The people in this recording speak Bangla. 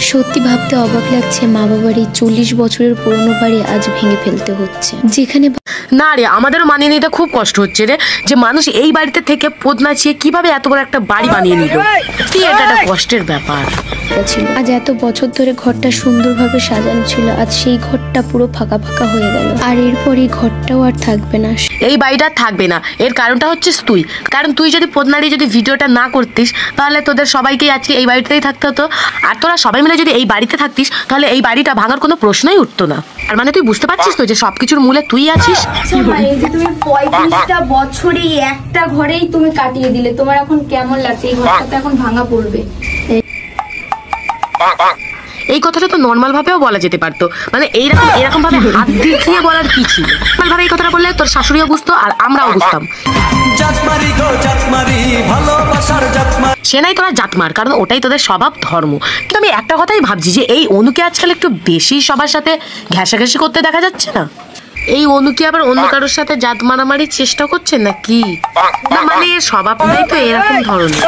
সত্যি ভাবতে অবাক লাগছে, মা বাবার এই 40 বছরের পুরনো বাড়ি আজ ভেঙে ফেলতে হচ্ছে। যেখানে না রে, আমাদেরও মানিয়ে নিতে খুব কষ্ট হচ্ছে রে, যে মানুষ এই বাড়িতে থেকে পোদ নাচিয়ে কিভাবে এত বড় একটা বাড়ি বানিয়ে নিল। এটা একটা কষ্টের ব্যাপার ছিল। আজ এত বছর ধরে ঘরটা সুন্দরভাবে সাজানো ছিল, আজ সেই ঘরটা পুরো ফাঁকা ফাঁকা হয়ে গেল। আর এরপর এই ঘরটাও আর থাকবে না, এই বাড়িটা থাকবে না। এর কারণটা হচ্ছে তুই, কারণ তুই যদি পোদনাড়ি যদি ভিডিওটা না করতিস তাহলে তোদের সবাইকেই আজকে এই বাড়িতেই থাকতে হতো। আর তোরা সবাই মিলে যদি এই বাড়িতে থাকতিস তাহলে এই বাড়িটা ভাঙার কোনো প্রশ্নই উঠতো না। আর মানে তুই বুঝতে পারছিস তো যে সবকিছুর মূলে তুই আছিস। এই যে তুমি 35টা বছরে একটা ঘরেই তুমি কাটিয়ে দিলে, তোমার এখন কেমন লাগছে? এই ঘরটা তো এখন ভাঙা পড়বে। এই কথাটা তো নর্মাল ভাবেও বলা যেতে পারতো, মানে এরকম ভাবে হাত দিয়ে বলার কি ছিল? নর্মাল ভাবে এই কথাটা বললে তোর শাশুড়িও বুঝতো আর আমরাও বুঝতাম। সে নাই তোরা জাতমার, কারণ ওটাই তোদের স্বভাব ধর্ম। কিন্তু আমি একটা কথাই ভাবছি যে এই অনুকে আজকাল একটু বেশি সবার সাথে ঘেঁষাঘেঁষি করতে দেখা যাচ্ছে না? এই অনু কি আবার অন্য কারোর সাথে জাত মারামারির চেষ্টা করছে নাকি? না মানে এর স্বভাবটাই তো এরকম ধরনের।